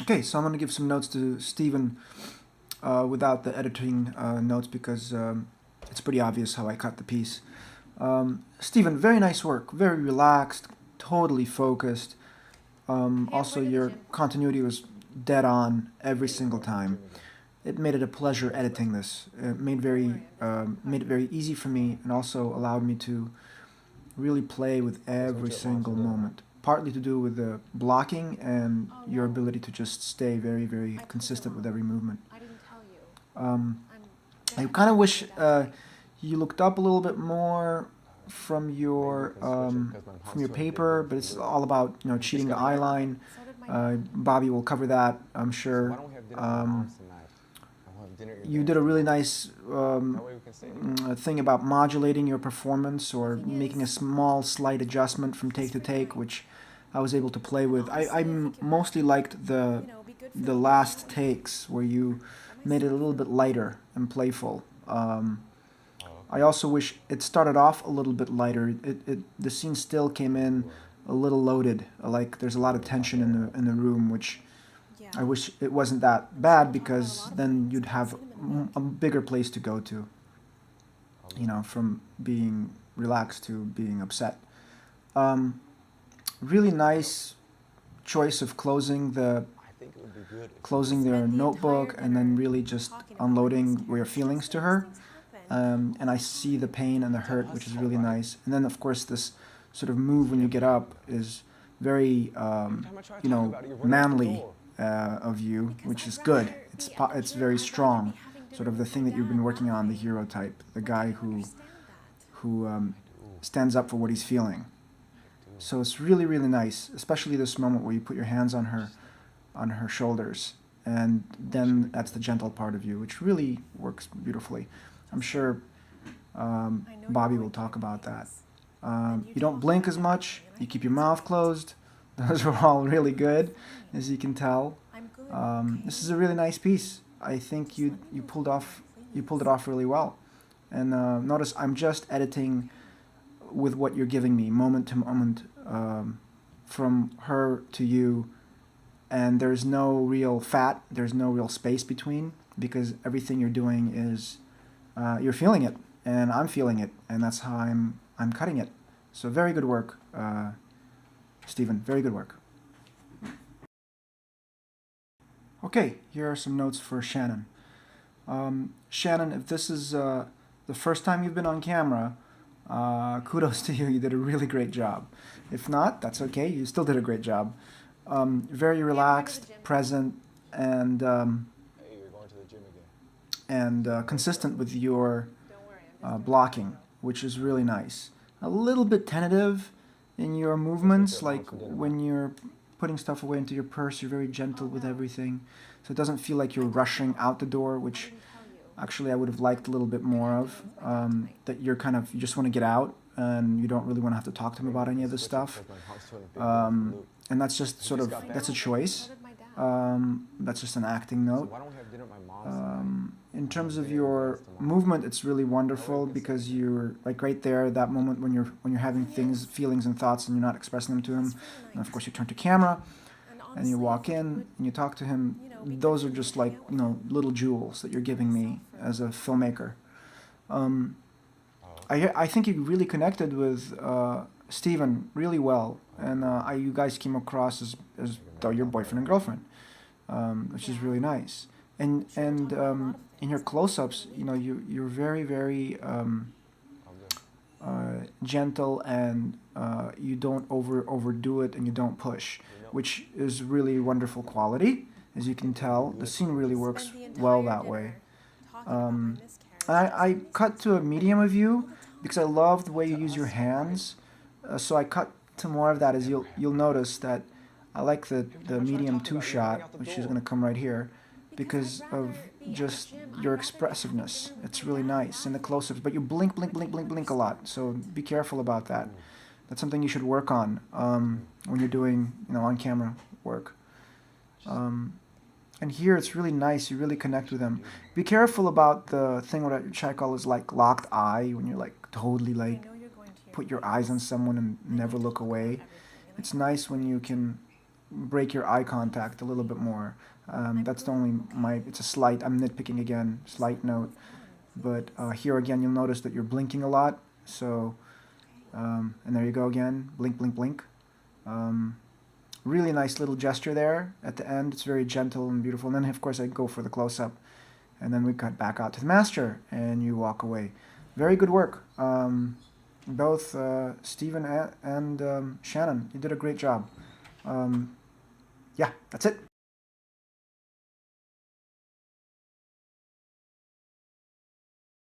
Okay, so I'm going to give some notes to Stephen without the editing notes because it's pretty obvious how I cut the piece. Stephen, very nice work, very relaxed, totally focused. Also, your continuity was dead on every single time. It made it a pleasure editing this. It made it very easy for me, and also allowed me to really play with every single moment. Partly to do with the blocking and your ability to just stay very, very consistent with every movement. Um, I kind of wish you looked up a little bit more from your paper, but it's all about cheating the eye line. Bobby will cover that, I'm sure. Um, you did a really nice thing about modulating your performance or making a small, slight adjustment from take to take, which I was able to play with. I mostly liked the last takes where you made it a little bit lighter and playful. I also wish it started off a little bit lighter. The scene still came in a little loaded. Like there's a lot of tension in the room, which I wish it wasn't that bad because then you'd have a bigger place to go to. From being relaxed to being upset. Um, Really nice choice of closing their notebook and then really just unloading your feelings to her. And I see the pain and the hurt, which is really nice. And then, of course, this sort of move when you get up is very, manly of you, which is good. It's very strong, sort of the thing that you've been working on, the hero type, the guy who stands up for what he's feeling. So it's really, really nice, especially this moment where you put your hands on her shoulders, and then that's the gentle part of you, which really works beautifully. I'm sure Bobby will talk about that. You don't blink as much. You keep your mouth closed. Those are all really good, as you can tell. This is a really nice piece. I think you pulled it off really well. And notice I'm just editing with what you're giving me, moment to moment, from her to you, and there's no real fat, there's no real space between, because everything you're doing is you're feeling it, and I'm feeling it, and that's how I'm cutting it. So very good work, Stephen. Very good work. Okay, here are some notes for Shannon. Shannon, if this is the first time you've been on camera, kudos to you. You did a really great job. If not, that's okay. You still did a great job. Very relaxed, present, and consistent with your blocking, which is really nice. A little bit tentative in your movements, like when you're putting stuff away into your purse, you're very gentle with everything. So it doesn't feel like you're rushing out the door, which actually I would have liked a little bit more of. That you just want to get out and you don't really want to have to talk to him about any of this stuff. And that's just that's a choice. That's just an acting note. In terms of your movement, it's really wonderful because you're like right there, that moment when you're having feelings and thoughts and you're not expressing them to him. And of course you turn to camera and you walk in and you talk to him. Those are just like, little jewels that you're giving me as a filmmaker. I think you really connected with Steven really well, and you guys came across as though you're boyfriend and girlfriend, which is really nice. And in your close-ups, you're very, very gentle, and you don't overdo it, and you don't push, which is really wonderful quality. As you can tell, the scene really works well that way. I cut to a medium of you because I love the way you use your hands. So I cut to more of that. As you'll notice that I like the medium 2 shot, which is going to come right here, because of just your expressiveness. It's really nice in the close-ups, but you blink, blink, blink, blink, blink a lot. So be careful about that. That's something you should work on when you're doing on-camera work. And here it's really nice. You really connect with them. Be careful about the thing which I call is like locked eye, when you're like totally like put your eyes on someone and never look away. It's nice when you can break your eye contact a little bit more. That's the only it's a slight, I'm nitpicking again, slight note. But here again, you'll notice that you're blinking a lot. So, and there you go again, blink, blink, blink. Really nice little gesture there at the end. It's very gentle and beautiful. And then, of course, I go for the close-up. And then we cut back out to the master, and you walk away. Very good work. Both Stephen and Shannon, you did a great job. Yeah, that's it.